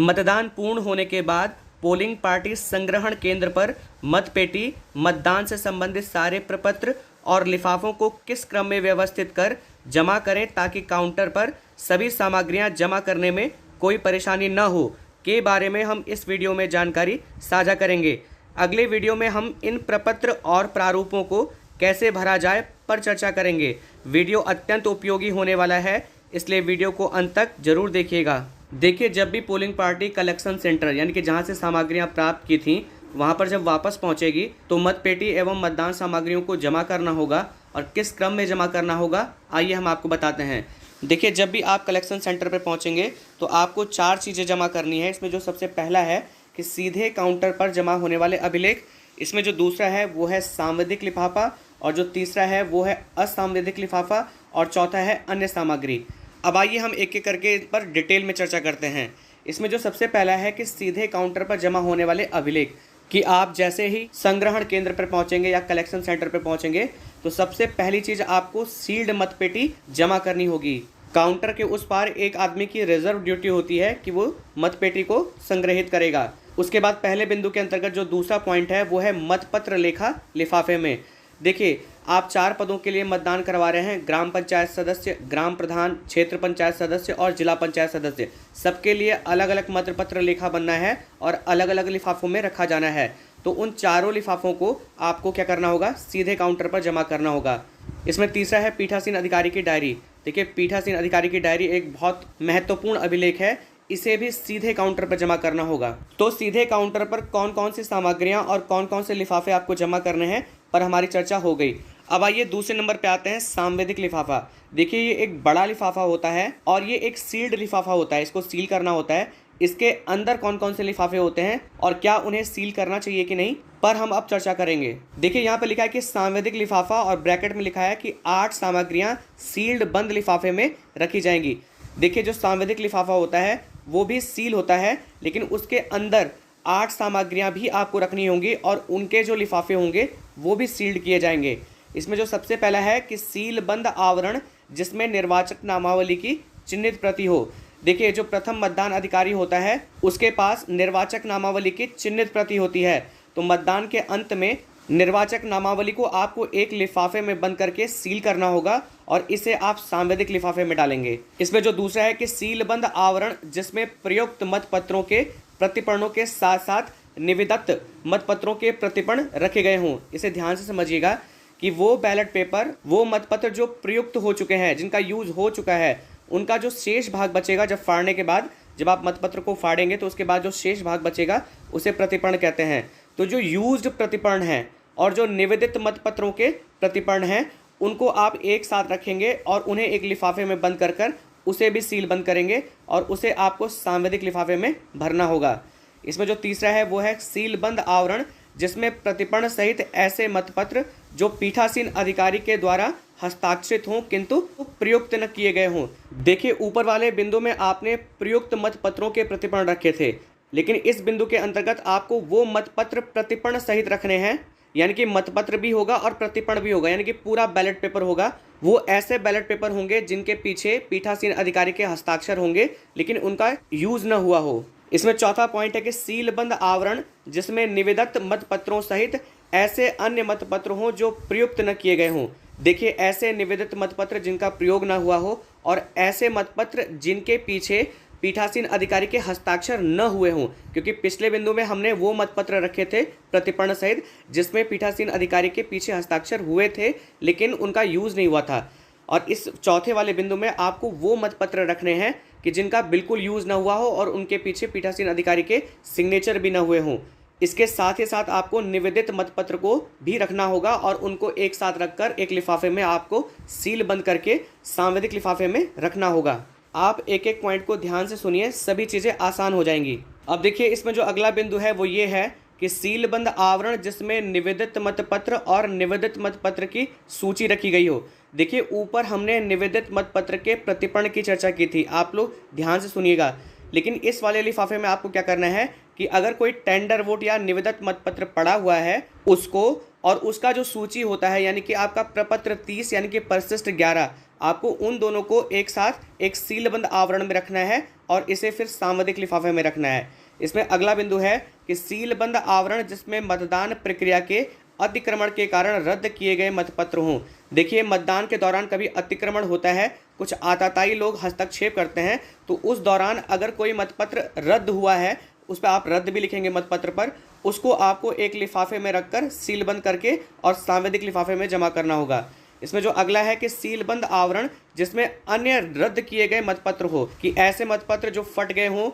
मतदान पूर्ण होने के बाद पोलिंग पार्टी संग्रहण केंद्र पर मतपेटी, मतदान से संबंधित सारे प्रपत्र और लिफाफों को किस क्रम में व्यवस्थित कर जमा करें ताकि काउंटर पर सभी सामग्रियां जमा करने में कोई परेशानी न हो के बारे में हम इस वीडियो में जानकारी साझा करेंगे। अगले वीडियो में हम इन प्रपत्र और प्रारूपों को कैसे भरा जाए पर चर्चा करेंगे। वीडियो अत्यंत उपयोगी होने वाला है, इसलिए वीडियो को अंत तक जरूर देखिएगा। देखिए, जब भी पोलिंग पार्टी कलेक्शन सेंटर यानी कि जहां से सामग्रियां प्राप्त की थी वहां पर जब वापस पहुंचेगी तो मतपेटी एवं मतदान सामग्रियों को जमा करना होगा और किस क्रम में जमा करना होगा आइए हम आपको बताते हैं। देखिए, जब भी आप कलेक्शन सेंटर पर पहुंचेंगे तो आपको 4 चीज़ें जमा करनी है। इसमें जो सबसे पहला है कि सीधे काउंटर पर जमा होने वाले अभिलेख, इसमें जो दूसरा है वो है सांविधिक लिफाफा, और जो तीसरा है वो है असंवैधिक लिफाफा, और चौथा है अन्य सामग्री। अब आइए हम एक एक करके इस पर डिटेल में चर्चा करते हैं। इसमें जो सबसे पहला है कि सीधे काउंटर पर जमा होने वाले अभिलेख, कि आप जैसे ही संग्रहण केंद्र पर पहुंचेंगे या कलेक्शन सेंटर पर पहुंचेंगे तो सबसे पहली चीज़ आपको सील्ड मतपेटी जमा करनी होगी। काउंटर के उस पार एक आदमी की रिजर्व ड्यूटी होती है कि वो मतपेटी को संग्रहित करेगा। उसके बाद पहले बिंदु के अंतर्गत जो दूसरा पॉइंट है वो है मतपत्र लेखा लिफाफे में। देखिए, आप 4 पदों के लिए मतदान करवा रहे हैं, ग्राम पंचायत सदस्य, ग्राम प्रधान, क्षेत्र पंचायत सदस्य और जिला पंचायत सदस्य। सबके लिए अलग अलग मतपत्र लेखा बनना है और अलग अलग लिफाफों में रखा जाना है। तो उन चारों लिफाफों को आपको क्या करना होगा, सीधे काउंटर पर जमा करना होगा। इसमें तीसरा है पीठासीन अधिकारी की डायरी। देखिए, पीठासीन अधिकारी की डायरी एक बहुत महत्वपूर्ण अभिलेख है, इसे भी सीधे काउंटर पर जमा करना होगा। तो सीधे काउंटर पर कौन कौन सी सामग्रियां और कौन कौन से लिफाफे आपको जमा करने हैं पर हमारी चर्चा हो गई। अब आइए दूसरे नंबर पे आते हैं, सांविधिक लिफाफा। देखिए, ये एक बड़ा लिफाफा होता है और ये एक सील्ड लिफाफा होता है, इसको सील करना होता है। इसके अंदर कौन कौन से लिफाफे होते हैं और क्या उन्हें सील करना चाहिए कि नहीं पर हम अब चर्चा करेंगे। देखिए, यहाँ पे लिखा है कि सांविधिक लिफाफा और ब्रैकेट में लिखा है कि 8 सामग्रियां सील्ड बंद लिफाफे में रखी जाएंगी। देखिए, जो सांविधिक लिफाफा होता है वो भी सील होता है, लेकिन उसके अंदर 8 सामग्रियां भी आपको रखनी होंगी और उनके जो लिफाफे होंगे वो भी सील्ड किए जाएंगे। इसमें जो सबसे पहला है कि सील बंद आवरण जिसमें निर्वाचक नामावली की चिन्हित प्रति हो। देखिए, जो प्रथम मतदान अधिकारी होता है उसके पास निर्वाचक नामावली की चिन्हित प्रति होती है, तो मतदान के अंत में निर्वाचक नामावली को आपको एक लिफाफे में बंद करके सील करना होगा और इसे आप सांविधिक लिफाफे में डालेंगे। इसमें जो दूसरा है कि सीलबंद आवरण जिसमें प्रयुक्त मतपत्रों के प्रतिपर्णों के साथ साथ निविदत्त मतपत्रों के प्रतिपर्ण रखे गए हों। इसे ध्यान से समझिएगा कि वो बैलेट पेपर, वो मतपत्र जो प्रयुक्त हो चुके हैं, जिनका यूज हो चुका है, उनका जो शेष भाग बचेगा जब फाड़ने के बाद, जब आप मतपत्र को फाड़ेंगे तो उसके बाद जो शेष भाग बचेगा उसे प्रतिपर्ण कहते हैं। तो जो यूज्ड प्रतिपर्ण हैं और जो निवेदित मतपत्रों के प्रतिपर्ण हैं उनको आप एक साथ रखेंगे और उन्हें एक लिफाफे में बंद कर कर उसे भी सील बंद करेंगे और उसे आपको सांविधिक लिफाफे में भरना होगा। इसमें जो तीसरा है वो है सीलबंद आवरण जिसमें प्रतिपर्ण सहित ऐसे मतपत्र जो पीठासीन अधिकारी के द्वारा हस्ताक्षरित हों किंतु प्रयुक्त न किए गए हों। देखिए, ऊपर वाले बिंदु में आपने प्रयुक्त मतपत्रों के प्रतिपर्ण रखे थे, लेकिन इस बिंदु के अंतर्गत आपको वो मतपत्र प्रतिपर्ण सहित रखने हैं, यानी कि मतपत्र भी होगा और प्रतिपर्ण भी होगा, यानी कि पूरा बैलेट पेपर होगा। वो ऐसे बैलेट पेपर होंगे जिनके पीछे पीठासीन अधिकारी के हस्ताक्षर होंगे लेकिन उनका यूज न हुआ हो। इसमें चौथा पॉइंट है कि सीलबंद आवरण जिसमें निवेदित मतपत्रों सहित ऐसे अन्य मतपत्र हों जो प्रयुक्त न किए गए हों। देखिए, ऐसे निवेदित मतपत्र जिनका प्रयोग न हुआ हो और ऐसे मतपत्र जिनके पीछे पीठासीन अधिकारी के हस्ताक्षर न हुए हों, क्योंकि पिछले बिंदु में हमने वो मतपत्र रखे थे प्रतिपर्ण सहित जिसमें पीठासीन अधिकारी के पीछे हस्ताक्षर हुए थे लेकिन उनका यूज नहीं हुआ था। और इस चौथे वाले बिंदु में आपको वो मतपत्र रखने हैं कि जिनका बिल्कुल यूज न हुआ हो और उनके पीछे पीठासीन अधिकारी के सिग्नेचर भी न हुए हों। इसके साथ ही साथ आपको निवेदित मतपत्र को भी रखना होगा और उनको एक साथ रखकर एक लिफाफे में आपको सील बंद करके सांविधिक लिफाफे में रखना होगा। आप एक एक पॉइंट को ध्यान से सुनिए, सभी चीज़ें आसान हो जाएंगी। अब देखिए, इसमें जो अगला बिंदु है वो ये है कि सीलबंद आवरण जिसमें निवेदित मतपत्र और निवेदित मतपत्र की सूची रखी गई हो। देखिए, ऊपर हमने निवेदित मतपत्र के प्रतिपर्ण की चर्चा की थी, आप लोग ध्यान से सुनिएगा। लेकिन इस वाले लिफाफे में आपको क्या करना है कि अगर कोई टेंडर वोट या निवेदित मतपत्र पड़ा हुआ है उसको और उसका जो सूची होता है यानी कि आपका प्रपत्र 30 यानी कि परिशिष्ट 11 आपको उन दोनों को एक साथ एक सीलबंद आवरण में रखना है और इसे फिर सांविधिक लिफाफे में रखना है। इसमें अगला बिंदु है कि सीलबंद आवरण जिसमें मतदान प्रक्रिया के अतिक्रमण के कारण रद्द किए गए मतपत्र हों। देखिए, मतदान के दौरान कभी अतिक्रमण होता है, कुछ आताताई लोग हस्तक्षेप करते हैं, तो उस दौरान अगर कोई मतपत्र रद्द हुआ है, उस पर आप रद्द भी लिखेंगे मतपत्र पर, उसको आपको एक लिफाफे में रखकर सीलबंद करके और सांविधिक लिफाफे में जमा करना होगा। इसमें जो अगला है कि सीलबंद आवरण जिसमें अन्य रद्द किए गए मतपत्र हो, कि ऐसे मतपत्र जो फट गए हों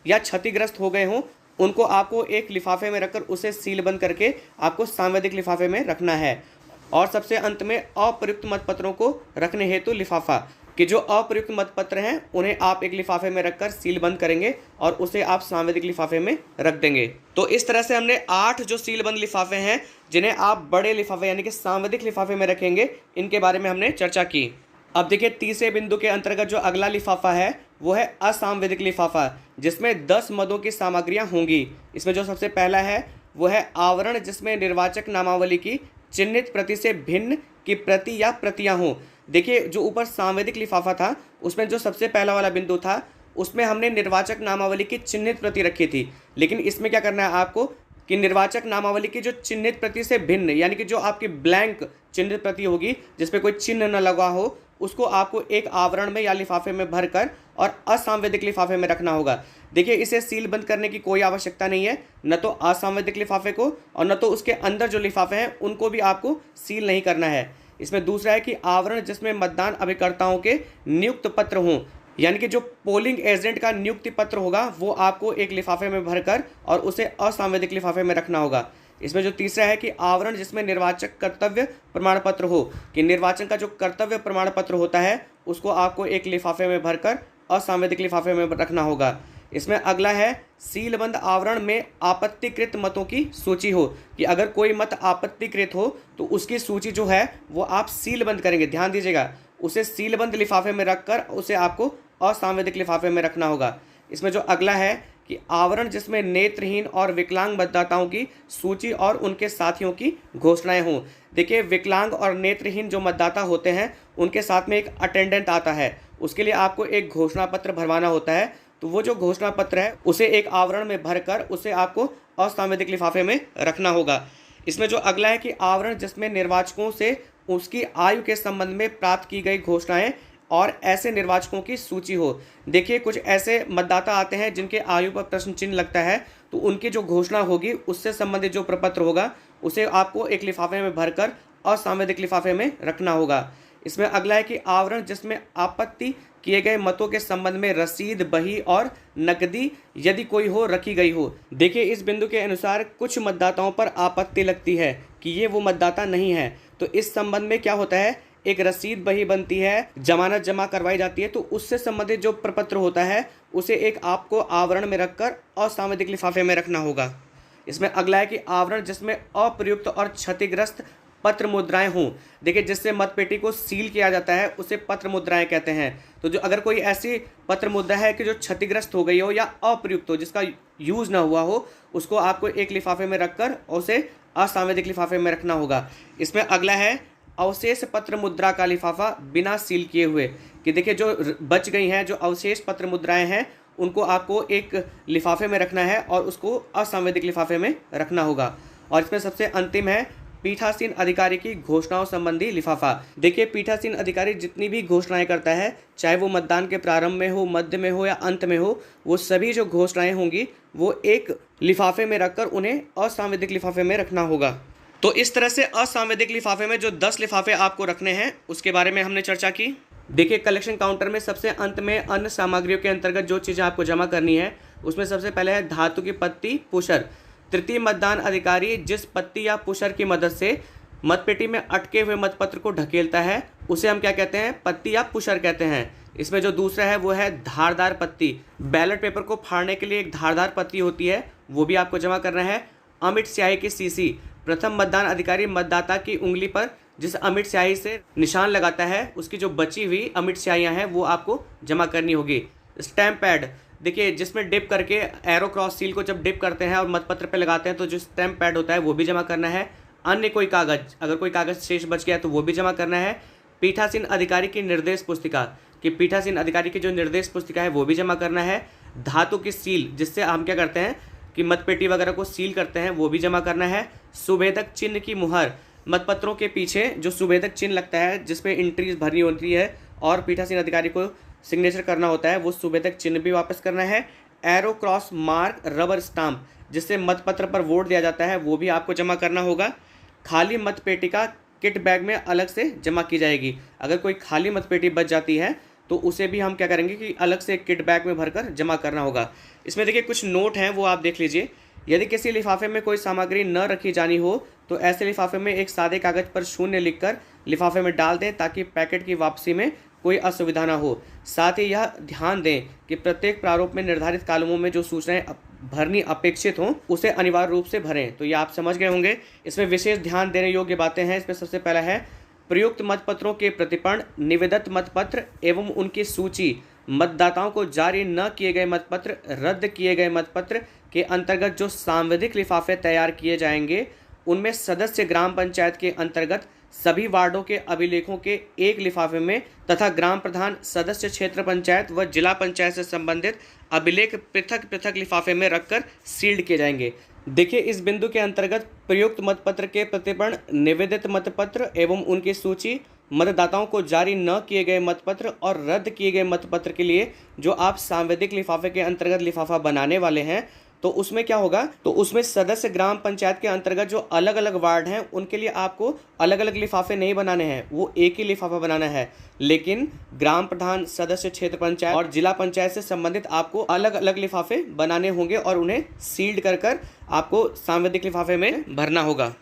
या क्षतिग्रस्त हो गए हों, उनको आपको एक लिफाफे में रखकर उसे सीलबंद करके आपको सांविधिक लिफाफे में रखना है। और सबसे अंत में अप्रयुक्त मतपत्रों को रखने हेतु लिफाफा, कि जो अप्रयुक्त मतपत्र हैं उन्हें आप एक लिफाफे में रखकर सीलबंद करेंगे और उसे आप सांविधिक लिफाफे में रख देंगे। तो इस तरह से हमने 8 जो सीलबंद लिफाफे हैं जिन्हें आप बड़े लिफाफे यानी कि सांविधिक लिफाफे में रखेंगे, इनके बारे में हमने चर्चा की। अब देखिए, तीसरे बिंदु के अंतर्गत जो अगला लिफाफा है वो है असांविधिक लिफाफा, जिसमें 10 मदों की सामग्रियां होंगी। इसमें जो सबसे पहला है वो है आवरण जिसमें निर्वाचक नामावली की चिन्हित प्रति से भिन्न की प्रति या प्रतियां हों। देखिए, जो ऊपर सांविधिक लिफाफा था उसमें जो सबसे पहला वाला बिंदु था उसमें हमने निर्वाचक नामावली की चिन्हित प्रति रखी थी, लेकिन इसमें क्या करना है आपको कि निर्वाचक नामावली की जो चिन्हित प्रति से भिन्न यानी कि जो आपकी ब्लैंक चिन्हित प्रति होगी जिसपे कोई चिन्ह न लगा हो, उसको आपको एक आवरण में या लिफाफे में भरकर और असांविधिक लिफाफे में रखना होगा। देखिए, इसे सीलबंद करने की कोई आवश्यकता नहीं है, न तो असांविधिक लिफाफे को और न तो उसके अंदर जो लिफाफे हैं उनको भी आपको सील नहीं करना है। इसमें दूसरा है कि आवरण जिसमें मतदान अभिकर्ताओं के नियुक्त पत्र हों, यानी कि जो पोलिंग एजेंट का नियुक्ति पत्र होगा वो आपको एक लिफाफे में भरकर और उसे असांविधिक लिफाफे में रखना होगा। इसमें जो तीसरा है कि आवरण जिसमें निर्वाचक कर्तव्य प्रमाण पत्र हो, कि निर्वाचन का जो कर्तव्य प्रमाण पत्र होता है उसको आपको एक लिफाफे में भरकर असांविधिक लिफाफे में रखना होगा। इसमें अगला है सीलबंद आवरण में आपत्तिकृत मतों की सूची हो, कि अगर कोई मत आपत्तिकृत हो तो उसकी सूची जो है वो आप सीलबंद करेंगे। ध्यान दीजिएगा, उसे सीलबंद लिफाफे में रखकर उसे आपको असांविधिक लिफाफे में रखना होगा। इसमें जो अगला है कि आवरण जिसमें नेत्रहीन और विकलांग मतदाताओं की सूची और उनके साथियों की घोषणाएं हों। देखिए, विकलांग और नेत्रहीन जो मतदाता होते हैं उनके साथ में एक अटेंडेंट आता है, उसके लिए आपको एक घोषणा पत्र भरवाना होता है, तो वो जो घोषणा पत्र है उसे एक आवरण में भरकर उसे आपको असांविधिक लिफाफे में रखना होगा। इसमें जो अगला है कि आवरण जिसमें निर्वाचकों से उसकी आयु के संबंध में प्राप्त की गई घोषणाएं और ऐसे निर्वाचकों की सूची हो। देखिए, कुछ ऐसे मतदाता आते हैं जिनके आयु पर प्रश्न चिन्ह लगता है, तो उनकी जो घोषणा होगी उससे संबंधित जो प्रपत्र होगा उसे आपको एक लिफाफे में भरकर असांविधिक लिफाफे में रखना होगा। इसमें अगला है कि आवरण जिसमें आपत्ति किए गए मतों के संबंध में रसीद, बही और नकदी यदि कोई हो रखी गई हो। देखिए, इस बिंदु के अनुसार कुछ मतदाताओं पर आपत्ति लगती है कि ये वो मतदाता नहीं है, तो इस संबंध में क्या होता है, एक रसीद बही बनती है, जमानत जमा करवाई जाती है, तो उससे संबंधित जो प्रपत्र होता है उसे एक आपको आवरण में रखकर असांविधिक लिफाफे में रखना होगा। इसमें अगला है कि आवरण जिसमें अप्रयुक्त और क्षतिग्रस्त पत्र मुद्राएं हों। देखिए, जिससे मतपेटी को सील किया जाता है उसे पत्र मुद्राएं कहते हैं। तो जो अगर कोई ऐसी पत्र मुद्रा है कि जो क्षतिग्रस्त हो गई हो या अप्रयुक्त हो, जिसका यूज ना हुआ हो, उसको आपको एक लिफाफे में रखकर उसे असांविधिक लिफाफे में रखना होगा। इसमें अगला है अवशेष पत्र मुद्रा का लिफाफा बिना सील किए हुए, कि देखिए जो बच गई हैं, जो अवशेष पत्र मुद्राएं हैं, उनको आपको एक लिफाफे में रखना है और उसको असांविधिक लिफाफे में रखना होगा। और इसमें सबसे अंतिम है पीठासीन अधिकारी की घोषणाओं संबंधी लिफाफा। देखिए, पीठासीन अधिकारी जितनी भी घोषणाएं करता है, चाहे वो मतदान के प्रारंभ में हो, मध्य में हो या अंत में हो, वो सभी जो घोषणाएं होंगी वो एक लिफाफे में रखकर उन्हें असांविधिक लिफाफे में रखना होगा। तो इस तरह से असांविधिक लिफाफे में जो 10 लिफाफे आपको रखने हैं उसके बारे में हमने चर्चा की। देखिए, कलेक्शन काउंटर में सबसे अंत में अन्य सामग्रियों के अंतर्गत जो चीज़ें आपको जमा करनी है उसमें सबसे पहले है धातु की पत्ती, पुशर। तृतीय मतदान अधिकारी जिस पत्ती या पुशर की मदद से मतपेटी में अटके हुए मतपत्र को ढकेलता है उसे हम क्या कहते हैं, पत्ती या पुशर कहते हैं। इसमें जो दूसरा है वो है धारदार पत्ती। बैलेट पेपर को फाड़ने के लिए एक धारदार पत्ती होती है, वो भी आपको जमा करना है। अमिट स्याही की सीसी। प्रथम मतदान अधिकारी मतदाता की उंगली पर जिस अमिट स्याही से निशान लगाता है उसकी जो बची हुई अमिट स्याहियाँ हैं वो आपको जमा करनी होगी। Stamp pad. देखिए, जिसमें डिप करके एरो क्रॉस सील को जब डिप करते हैं और मतपत्र पे लगाते हैं तो जो स्टैम्प पैड होता है वो भी जमा करना है। अन्य कोई कागज़, अगर कोई कागज़ शेष बच गया तो वो भी जमा करना है। पीठासीन अधिकारी की निर्देश पुस्तिका, कि पीठासीन अधिकारी की जो निर्देश पुस्तिका है वो भी जमा करना है। धातु की सील, जिससे हम क्या करते हैं कि मतपेटी वगैरह को सील करते हैं, वो भी जमा करना है। सुवेदक चिन्ह की मुहर, मतपत्रों के पीछे जो सुवेदक चिन्ह लगता है जिसपे एंट्रीज भरनी होती है और पीठासीन अधिकारी को सिग्नेचर करना होता है, वो सुवेदक चिन्ह भी वापस करना है। Arrow cross mark rubber stamp, जिससे मतपत्र पर वोट दिया जाता है, वो भी आपको जमा करना होगा। खाली मतपेटिका किट बैग में अलग से जमा की जाएगी। अगर कोई खाली मतपेटी बच जाती है तो उसे भी हम क्या करेंगे कि अलग से किट बैग में भरकर जमा करना होगा। इसमें देखिए कुछ नोट हैं, वो आप देख लीजिए। यदि किसी लिफाफे में कोई सामग्री न रखी जानी हो तो ऐसे लिफाफे में एक सादे कागज पर 0 लिखकर लिफाफे में डाल दें ताकि पैकेट की वापसी में कोई असुविधा ना हो। साथ ही यह ध्यान दें कि प्रत्येक प्रारूप में निर्धारित कॉलमों में जो सूचनाएं भरनी अपेक्षित हों उसे अनिवार्य रूप से भरें। तो ये आप समझ गए होंगे। इसमें विशेष ध्यान देने योग्य बातें हैं। इसमें सबसे पहला है प्रयुक्त मतपत्रों के प्रतिपण, निवेदित मतपत्र एवं उनकी सूची, मतदाताओं को जारी न किए गए मतपत्र, रद्द किए गए मतपत्र के अंतर्गत जो सांविधिक लिफाफे तैयार किए जाएंगे उनमें सदस्य ग्राम पंचायत के अंतर्गत सभी वार्डों के अभिलेखों के एक लिफाफे में तथा ग्राम प्रधान, सदस्य क्षेत्र पंचायत व जिला पंचायत से संबंधित अभिलेख पृथक पृथक लिफाफे में रखकर सील्ड किए जाएंगे। देखिए इस बिंदु के अंतर्गत प्रयुक्त मतपत्र के प्रतिपण, निवेदित मतपत्र एवं उनकी सूची, मतदाताओं को जारी न किए गए मतपत्र और रद्द किए गए मतपत्र के लिए जो आप सांविधिक लिफाफे के अंतर्गत लिफाफा बनाने वाले हैं तो उसमें क्या होगा, तो उसमें सदस्य ग्राम पंचायत के अंतर्गत जो अलग अलग वार्ड हैं उनके लिए आपको अलग अलग लिफाफे नहीं बनाने हैं, वो एक ही लिफाफा बनाना है। लेकिन ग्राम प्रधान, सदस्य क्षेत्र पंचायत और जिला पंचायत से संबंधित आपको अलग अलग लिफाफे बनाने होंगे और उन्हें सील्ड कर आपको सांविधिक लिफाफे में भरना होगा।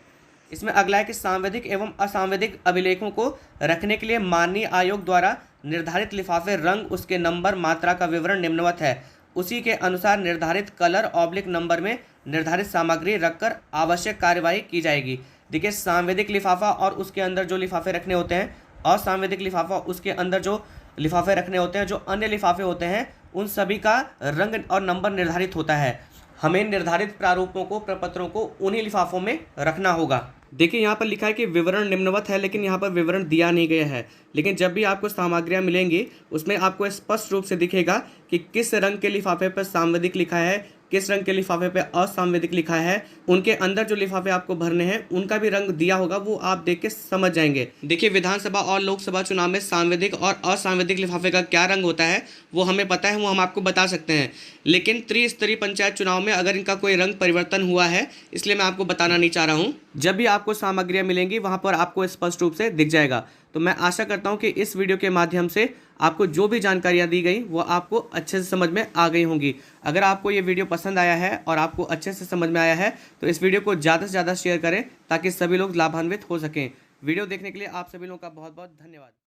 इसमें अगला है कि सांविधिक एवं असांविधिक अभिलेखों को रखने के लिए माननीय आयोग द्वारा निर्धारित लिफाफे, रंग, उसके नंबर, मात्रा का विवरण निम्नवत है। उसी के अनुसार निर्धारित कलर ऑब्लिक नंबर में निर्धारित सामग्री रखकर आवश्यक कार्यवाही की जाएगी। देखिए सांविधिक लिफाफा और उसके अंदर जो लिफाफे रखने होते हैं, असांविधिक लिफाफा उसके अंदर जो लिफाफे रखने होते हैं, जो अन्य लिफाफे होते हैं उन सभी का रंग और नंबर निर्धारित होता है। हमें निर्धारित प्रारूपों को, प्रपत्रों को उन्हीं लिफाफों में रखना होगा। देखिए यहाँ पर लिखा है कि विवरण निम्नवत है, लेकिन यहाँ पर विवरण दिया नहीं गया है। लेकिन जब भी आपको सामग्रियाँ मिलेंगी उसमें आपको स्पष्ट रूप से दिखेगा कि किस रंग के लिफाफे पर सांविधिक लिखा है, किस रंग के लिफाफे पे असांविधिक लिखा है। उनके अंदर जो लिफाफे आपको भरने हैं उनका भी रंग दिया होगा, वो आप देख के समझ जाएंगे। देखिए विधानसभा और लोकसभा चुनाव में सांविधिक और असांविधिक लिफाफे का क्या रंग होता है वो हमें पता है, वो हम आपको बता सकते हैं। लेकिन त्रिस्तरीय पंचायत चुनाव में अगर इनका कोई रंग परिवर्तन हुआ है, इसलिए मैं आपको बताना नहीं चाह रहा हूँ। जब भी आपको सामग्रियाँ मिलेंगी वहाँ पर आपको स्पष्ट रूप से दिख जाएगा। तो मैं आशा करता हूँ कि इस वीडियो के माध्यम से आपको जो भी जानकारियाँ दी गई वो आपको अच्छे से समझ में आ गई होंगी। अगर आपको ये वीडियो पसंद आया है और आपको अच्छे से समझ में आया है तो इस वीडियो को ज़्यादा से ज़्यादा शेयर करें ताकि सभी लोग लाभान्वित हो सकें। वीडियो देखने के लिए आप सभी लोगों का बहुत बहुत धन्यवाद।